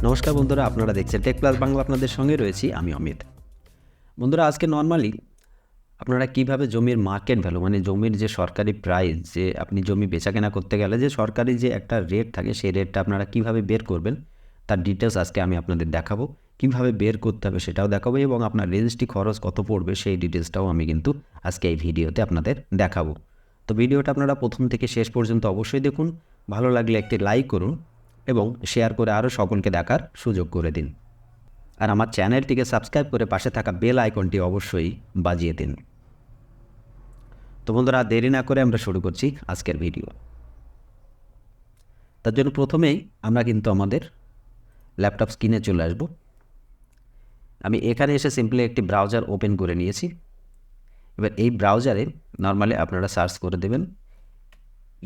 নমস্কার বন্ধুরা, আপনারা দেখছেন টেক প্লাস বাংলা। আপনাদের সঙ্গে রয়েছি আমি অমিত। বন্ধুরা, আজকে নর্মালি আপনারা কিভাবে জমির মার্কেট ভ্যালু মানে জমির যে সরকারি প্রাইস, যে আপনি জমি বেচাকেনা করতে গেলে যে সরকারি যে একটা রেট থাকে সেই রেটটা আপনারা কিভাবে বের করবেন তার ডিটেলস আজকে আমি আপনাদের দেখাবো। কিভাবে বের করতে হবে সেটাও দেখাবো এবং আপনার রেজিস্ট্রি খরচ কত পড়বে সেই ডিটেলসটাও আমি কিন্তু আজকে এই ভিডিওতে আপনাদের দেখাবো। তো ভিডিওটা আপনারা প্রথম থেকে শেষ পর্যন্ত অবশ্যই দেখুন। ভালো লাগলে একটি লাইক করুন এবং শেয়ার করে আরও সকলকে দেখার সুযোগ করে দিন। আর আমার চ্যানেলটিকে সাবস্ক্রাইব করে পাশে থাকা বেল আইকনটি অবশ্যই বাজিয়ে দিন। তো বন্ধুরা, দেরি না করে আমরা শুরু করছি আজকের ভিডিও। তার জন্য প্রথমেই আমরা কিন্তু আমাদের ল্যাপটপ স্ক্রিনে চলে আসব। আমি এখানে এসে সিম্পলি একটি ব্রাউজার ওপেন করে নিয়েছি। এবার এই ব্রাউজারে নর্মালি আপনারা সার্চ করে দেবেন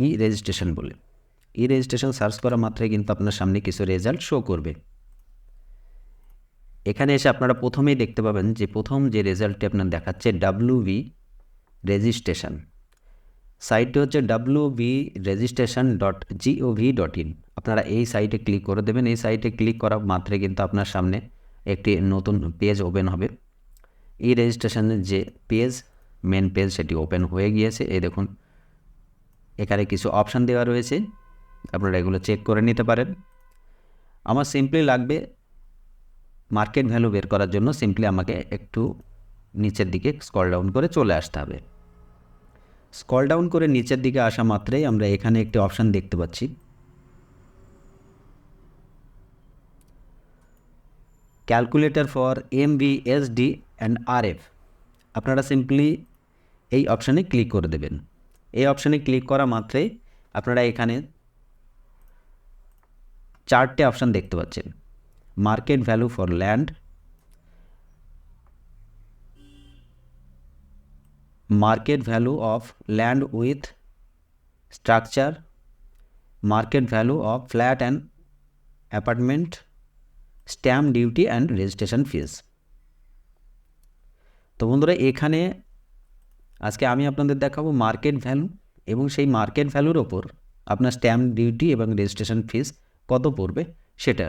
ই রেজিস্ট্রেশন বলে। ই রেজিস্ট্রেশন সার্চ করা মাত্রই কিন্তু আপনার সামনে কিছু রেজাল্ট শো করবে। এখানে এসে আপনারা প্রথমেই দেখতে পাবেন যে প্রথম যে রেজাল্টটি আপনার দেখাচ্ছে WV রেজিস্ট্রেশন। সাইটটি হচ্ছে wvregistration.gov.in। আপনারা এই সাইটে ক্লিক করে দেবেন। এই সাইটে ক্লিক করা মাত্রই কিন্তু আপনার সামনে একটি নতুন পেজ ওপেন হবে। এই রেজিস্ট্রেশনের যে পেজ, মেন পেজ, সেটি ওপেন হয়ে গিয়েছে। এই দেখুন, এখানে কিছু অপশান দেওয়া রয়েছে, আপনারা এগুলো চেক করে নিতে পারেন। আমার সিম্পলি লাগবে মার্কেট ভ্যালু বের করার জন্য সিম্পলি আমাকে একটু নিচের দিকে স্ক্রল ডাউন করে চলে আসতে হবে। স্ক্রল ডাউন করে নিচের দিকে আসা মাত্রই আমরা এখানে একটি অপশান দেখতে পাচ্ছি, calculator for MVSD and RF। আপনারা সিম্পলি এই অপশানে ক্লিক করে দেবেন। এই অপশানে ক্লিক করা মাত্রই আপনারা এখানে চারটে অপশান দেখতে পাচ্ছেন। Market value for land, market value of land with structure, market value of flat and apartment, stamp duty and registration fees. তো বন্ধুরা, এখানে আজকে আমি আপনাদের দেখাবো মার্কেট ভ্যালু এবং সেই মার্কেট ভ্যালুর ওপর আপনার স্ট্যাম্প ডিউটি এবং রেজিস্ট্রেশন ফিস কত পড়বে সেটা।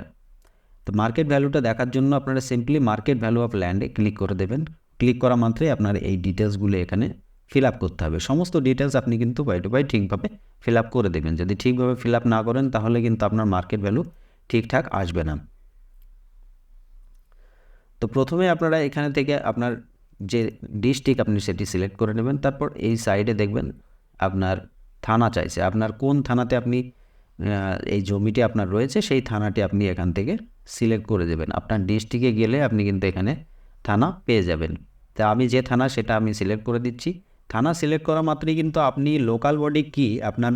তো মার্কেট ভ্যালুটা দেখার জন্য আপনারা সিম্পলি মার্কেট ভ্যালু অফ ল্যান্ডে ক্লিক করে দেবেন। ক্লিক করা মাত্রই আপনার এই ডিটেলসগুলো এখানে ফিল আপ করতে হবে। সমস্ত ডিটেলস আপনি কিন্তু বাই টু বাই ঠিকভাবে ফিল আপ করে দেবেন। যদি ঠিকভাবে ফিল আপ না করেন তাহলে কিন্তু আপনার মার্কেট ভ্যালু ঠিকঠাক আসবে না। তো প্রথমে আপনারা এখানে থেকে আপনার যে ডিস্ট্রিক্ট আপনি সেটি সিলেক্ট করে নেবেন। তারপর এই সাইডে দেখবেন আপনার থানা চাইছে, আপনার কোন থানাতে আপনি এই জমিটি আপনার রয়েছে সেই থানাটি আপনি এখান থেকে সিলেক্ট করে দেবেন। আপনার ডিস্ট্রিক্টে গেলে আপনি কিন্তু এখানে থানা পেয়ে যাবেন। তা আমি যে থানা সেটা আমি সিলেক্ট করে দিচ্ছি। থানা সিলেক্ট করা মাত্রই কিন্তু আপনি লোকাল বডি কি আপনার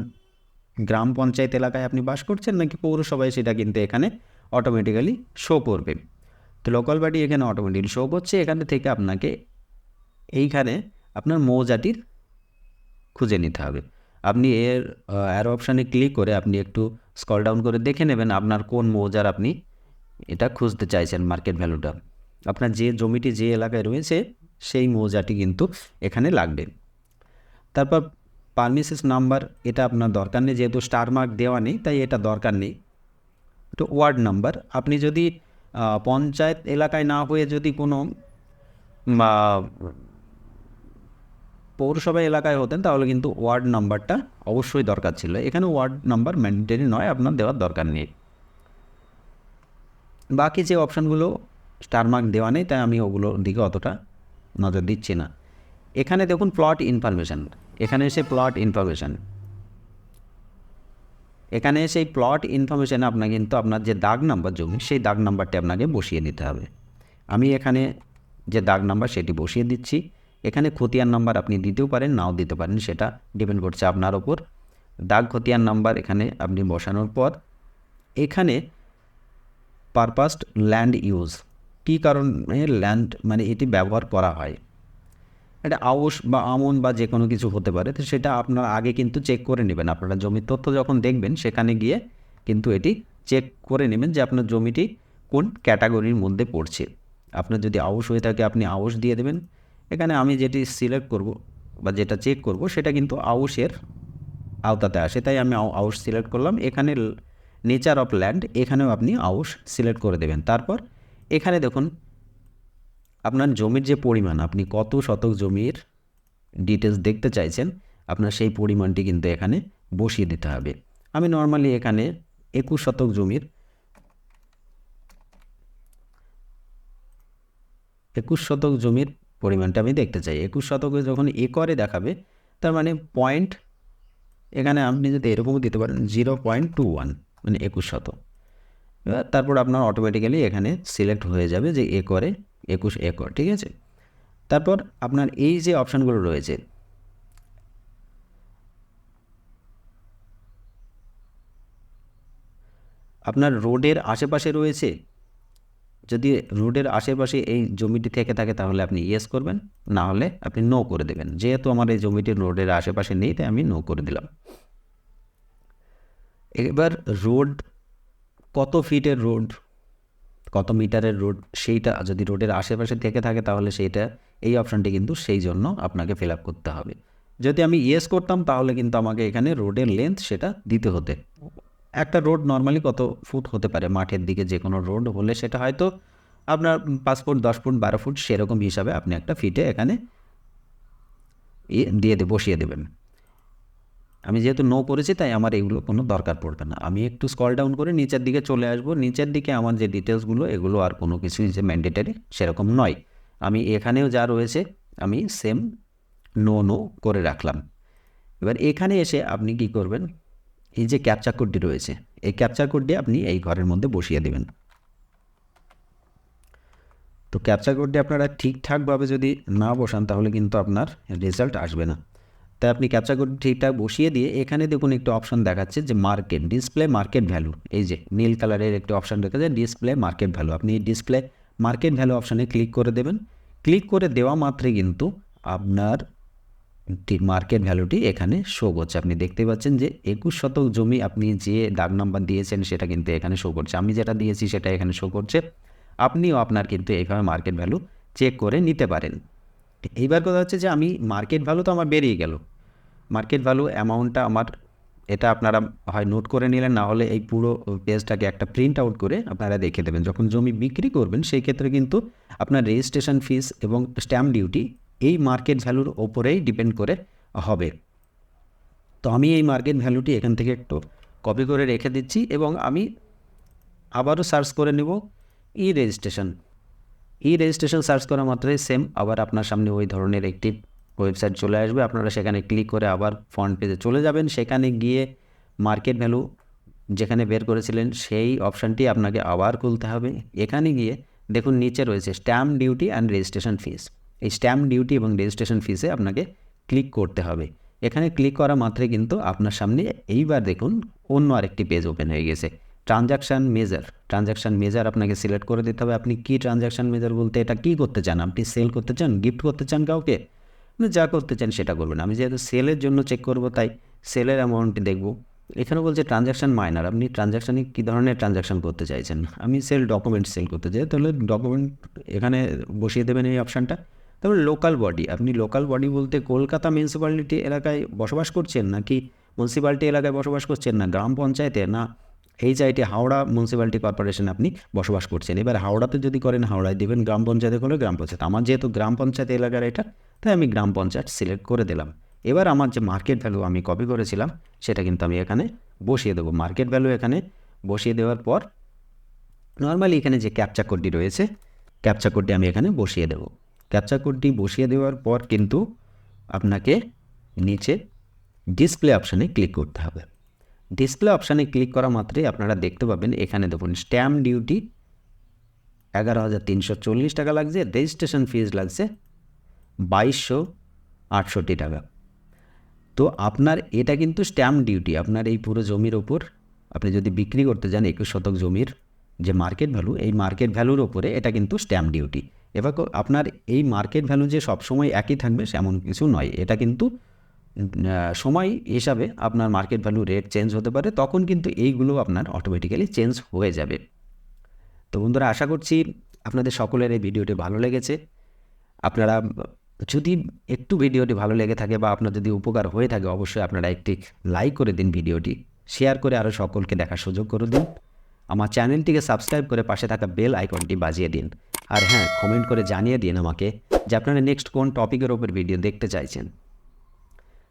গ্রাম পঞ্চায়েত এলাকায় আপনি বাস করছেন নাকি পৌরসভায় সেটা কিন্তু এখানে অটোমেটিক্যালি শো করবে। তো লোকাল বডি এখানে অটোমেটিক্যালি শো করছে। এখানে থেকে আপনাকে এইখানে আপনার মৌজাটির খুঁজে নিতে হবে। আপনি এর অ্যারো অপশানে ক্লিক করে আপনি একটু স্ক্রল ডাউন করে দেখে নেবেন আপনার কোন মৌজার আপনি এটা খুঁজতে চাইছেন মার্কেট ভ্যালুটা। আপনার যে জমিটি যে এলাকায় রয়েছে সেই মৌজাটি কিন্তু এখানে লাগবে। তারপর পারমিসেস নাম্বার, এটা আপনার দরকার নেই, যেহেতু স্টার মার্ক দেওয়া নেই তাই এটা দরকার নেই। তো ওয়ার্ড নাম্বার, আপনি যদি পঞ্চায়েত এলাকায় না হয়ে যদি কোনো পৌরসভা এলাকায় হতেন তাহলে কিন্তু ওয়ার্ড নাম্বারটা অবশ্যই দরকার ছিল। এখানে ওয়ার্ড নাম্বার ম্যান্ডেটরি নয়, আপনার দেওয়ার দরকার নেই। বাকি যে অপশানগুলো স্টার মার্ক দেওয়া নেই তাই আমি ওগুলোর দিকে অতটা নজর দিচ্ছি না। এখানে দেখুন প্লট ইনফরমেশান, এখানে এসে প্লট ইনফরমেশান, এখানে সেই প্লট ইনফরমেশানে আপনার কিন্তু আপনার যে দাগ নাম্বার জমি সেই দাগ নাম্বারটি আপনাকে বসিয়ে দিতে হবে। আমি এখানে যে দাগ নাম্বার সেটি বসিয়ে দিচ্ছি। এখানে খতিয়ান নাম্বার আপনি দিতেও পারেন, নাও দিতে পারেন, সেটা ডিপেন্ড করছে আপনার ওপর। দাগ খতিয়ান নাম্বার এখানে আপনি বসানোর পর এখানে পারপাসড ল্যান্ড ইউজ, কী কারণে ল্যান্ড মানে এটি ব্যবহার করা হয়, এটা আউশ বা আমন বা যে কোনো কিছু হতে পারে। তো সেটা আপনারা আগে কিন্তু চেক করে নেবেন। আপনারা জমির তথ্য যখন দেখবেন সেখানে গিয়ে কিন্তু এটি চেক করে নেবেন যে আপনার জমিটি কোন ক্যাটাগরির মধ্যে পড়ছে। আপনার যদি আউশ হয়ে থাকে আপনি আউশ দিয়ে দেবেন। এখানে আমি যেটি সিলেক্ট করব বা যেটা চেক করব সেটা কিন্তু আউশের আওতাতে আসে, তাই আমি আউশ সিলেক্ট করলাম। এখানে নেচার অফ ল্যান্ড, এখানেও আপনি আউশ সিলেক্ট করে দেবেন। তারপর এখানে দেখুন আপনার জমির যে পরিমাণ, আপনি কত শতক জমির ডিটেলস দেখতে চাইছেন, আপনার সেই পরিমাণটি কিন্তু এখানে বসিয়ে দিতে হবে। আমি নর্মালি এখানে 21 শতক জমির 21 শতক জমির পরিমাণটা আমি দেখতে চাই। 21 শতকে যখন একরে দেখাবে, তার মানে পয়েন্ট, এখানে আপনি যদি এরকমও দিতে পারেন 0.21, মানে 21 শতক। এবার তারপর আপনার অটোমেটিক্যালি এখানে সিলেক্ট হয়ে যাবে যে একরে 21 একর, ঠিক আছে। তারপর আপনার এই যে অপশানগুলো রয়েছে, আপনার রোডের আশেপাশে রয়েছে, যদি রোডের আশেপাশে এই জমিটি থেকে থাকে তাহলে আপনি ইয়েস করবেন, না হলে আপনি নো করে দেবেন। যেহেতু আমার এই জমিটি রোডের আশেপাশে নেই, তাই আমি নো করে দিলাম। এবার রোড কত ফিটের রোড, কত মিটারের রোড, সেইটা যদি রোডের আশেপাশে থেকে থাকে তাহলে সেইটা, এই অপশানটি কিন্তু সেই জন্য আপনাকে ফিল আপ করতে হবে। যদি আমি ইয়েস করতাম তাহলে কিন্তু আমাকে এখানে রোডের লেন্থ সেটা দিতে হতে। একটা রোড নর্মালি কত ফুট হতে পারে, মাঠের দিকে যে কোনো রোড হলে সেটা হয়তো আপনার 5 ফুট, 10 ফুট, 12 ফুট, সেরকম হিসাবে আপনি একটা ফিটে এখানে বসিয়ে দেবেন। আমি যেহেতু নো করেছি তাই আমার এগুলো কোনো দরকার পড়বে না। আমি একটু স্ক্রল ডাউন করে নিচের দিকে চলে আসবো। নিচের দিকে আমার যে ডিটেলসগুলো, এগুলো আর কোনো কিছুই যে ম্যান্ডেটারি সেরকম নয়। আমি এখানেও যা রয়েছে আমি সেম নো করে রাখলাম। এবার এখানে এসে আপনি কি করবেন, এই যে ক্যাপচা কোডটি রয়েছে, এই ক্যাপচা কোডটি আপনি এই ঘরের মধ্যে বসিয়ে দেবেন। তো ক্যাপচা কোডটি আপনারা ঠিকঠাকভাবে যদি না বসান তাহলে কিন্তু আপনার রেজাল্ট আসবে না। তাই আপনি ক্যাপচা কোড ঠিকঠাক বসিয়ে দিয়ে এখানে দেখুন একটু অপশান দেখাচ্ছে যে মার্কেট, ডিসপ্লে মার্কেট ভ্যালু, এই যে নীল কালারের একটি অপশান রেখেছে ডিসপ্লে মার্কেট ভ্যালু। আপনি ডিসপ্লে মার্কেট ভ্যালু অপশানে ক্লিক করে দেবেন। ক্লিক করে দেওয়া মাত্রই কিন্তু আপনার মার্কেট ভ্যালুটি এখানে শো করছে। আপনি দেখতে পাচ্ছেন যে 21 শতক জমি আপনি যে দাগ নাম্বার দিয়েছেন সেটা কিন্তু এখানে শো করছে। আমি যেটা দিয়েছি সেটা এখানে শো করছে। আপনিও আপনার কিন্তু এইভাবে মার্কেট ভ্যালু চেক করে নিতে পারেন। এইবার কথা হচ্ছে যে আমি মার্কেট ভ্যালু তো আমার বেরিয়ে গেল, মার্কেট ভ্যালু অ্যামাউন্টটা আমার, এটা আপনারা হয় নোট করে নিলেন, না হলে এই পুরো পেজটাকে একটা প্রিন্ট আউট করে আপনারা দেখে দেবেন। যখন জমি বিক্রি করবেন সেই ক্ষেত্রে কিন্তু আপনার রেজিস্ট্রেশন ফিস এবং স্ট্যাম্প ডিউটি এই মার্কেট ভ্যালুর ওপরেই ডিপেন্ড করে হবে। তো আমি এই মার্কেট ভ্যালুটি এখান থেকে একটু কপি করে রেখে দিচ্ছি এবং আমি আবারও সার্চ করে নেব ই রেজিস্ট্রেশন। ই রেজিস্ট্রেশন সার্চ করা মাত্রই সেম আবার আপনার সামনে ওই ধরনের একটি ওয়েবসাইট চলে আসবে। আপনারা সেখানে ক্লিক করে আবার ফ্রন্ট পেজে চলে যাবেন। সেখানে গিয়ে মার্কেট ভ্যালু যেখানে বের করেছিলেন সেই অপশানটি আপনাকে আবার খুলতে হবে। এখানে গিয়ে দেখুন নিচে রয়েছে stamp duty and registration fees. এই স্ট্যাম্প ডিউটি এবং রেজিস্ট্রেশন ফিসে আপনাকে ক্লিক করতে হবে। এখানে ক্লিক করা মাত্রই কিন্তু আপনার সামনে এইবার দেখুন অন্য আরেকটি পেজ ওপেন হয়ে গেছে। ট্রানজাকশান মেজার আপনাকে সিলেক্ট করে দিতে হবে। আপনি কি ট্রানজাকশান মেজার বলতে এটা কী করতে চান? আপনি সেল করতে চান, গিফট করতে চান কাউকে, যা করতে চান সেটা করবেন। আমি যেহেতু সেলের জন্য চেক করব তাই সেলের অ্যামাউন্টটি দেখব। এখানে বলছে ট্রানজাকশান মাইনার, আপনি ট্রানজাকশানে কী ধরনের ট্রানজাকশান করতে চাইছেন। আমি ডকুমেন্ট সেল করতে চাই, তাহলে ডকুমেন্ট এখানে বসিয়ে দেবেন এই অপশানটা। তারপর লোকাল বডি, আপনি লোকাল বডি বলতে কলকাতা মিউনিসিপ্যালিটি এলাকায় বসবাস করছেন, নাকি মিউনিসিপ্যালিটি এলাকায় বসবাস করছেন, না গ্রাম পঞ্চায়েতে, না এইচআইটি হাওড়া মিউনিসিপ্যালিটি কর্পোরেশনে আপনি বসবাস করছেন। এবার হাওড়াতে যদি করেন হাওড়ায় দেবেন, গ্রাম পঞ্চায়েতে করলে গ্রাম পঞ্চায়েত। আমার যেহেতু গ্রাম পঞ্চায়েত এলাকার এটা, তাই আমি গ্রাম পঞ্চায়েত সিলেক্ট করে দিলাম। এবার আমার যে মার্কেট ভ্যালু আমি কপি করেছিলাম সেটা কিন্তু আমি এখানে বসিয়ে দেবো। মার্কেট ভ্যালু এখানে বসিয়ে দেওয়ার পর নর্মালি এখানে যে ক্যাপচা কোডটি রয়েছে, ক্যাপচা কোডটি আমি এখানে বসিয়ে দেব। ক্যাপচা কোডটি বসিয়ে দেওয়ার পর কিন্তু আপনাকে নিচে ডিসপ্লে অপশানে ক্লিক করতে হবে। ডিসপ্লে অপশানে ক্লিক করা মাত্রই আপনারা দেখতে পাবেন এখানে দেখুন স্ট্যাম্প ডিউটি 11,340 টাকা লাগছে, রেজিস্ট্রেশন ফিজ লাগছে 2,268 টাকা। তো আপনার এটা কিন্তু স্ট্যাম্প ডিউটি, আপনার এই পুরো জমির ওপর আপনি যদি বিক্রি করতে যান 21 শতক জমির যে মার্কেট ভ্যালু, এই মার্কেট ভ্যালুর ওপরে এটা কিন্তু স্ট্যাম্প ডিউটি। এবার আপনার এই মার্কেট ভ্যালু যে সবসময় একই থাকবে সেমন কিছু নয়, এটা কিন্তু সময় হিসাবে আপনার মার্কেট ভ্যালু রেট চেঞ্জ হতে পারে, তখন কিন্তু এইগুলো আপনার অটোমেটিক্যালি চেঞ্জ হয়ে যাবে। তো বন্ধুরা, আশা করছি আপনাদের সকলের এই ভিডিওটি ভালো লেগেছে। আপনারা যদি একটু ভিডিওটি ভালো লেগে থাকে বা আপনার যদি উপকার হয়ে থাকে অবশ্যই আপনারা একটি লাইক করে দিন ভিডিওটি। শেয়ার করে আরও সকলকে দেখার সুযোগ করে দিন। আমার চ্যানেলটিকে সাবস্ক্রাইব করে পাশে থাকা বেল আইকনটি বাজিয়ে দিন। আর হ্যাঁ, কমেন্ট করে জানিয়ে দিন আমাকে যে আপনারা নেক্সট কোন টপিকের ওপর ভিডিও দেখতে চাইছেন।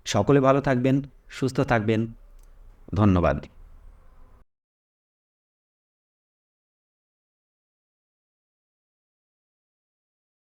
সকলে ভালো থাকবেন, সুস্থ থাকবেন। ধন্যবাদ।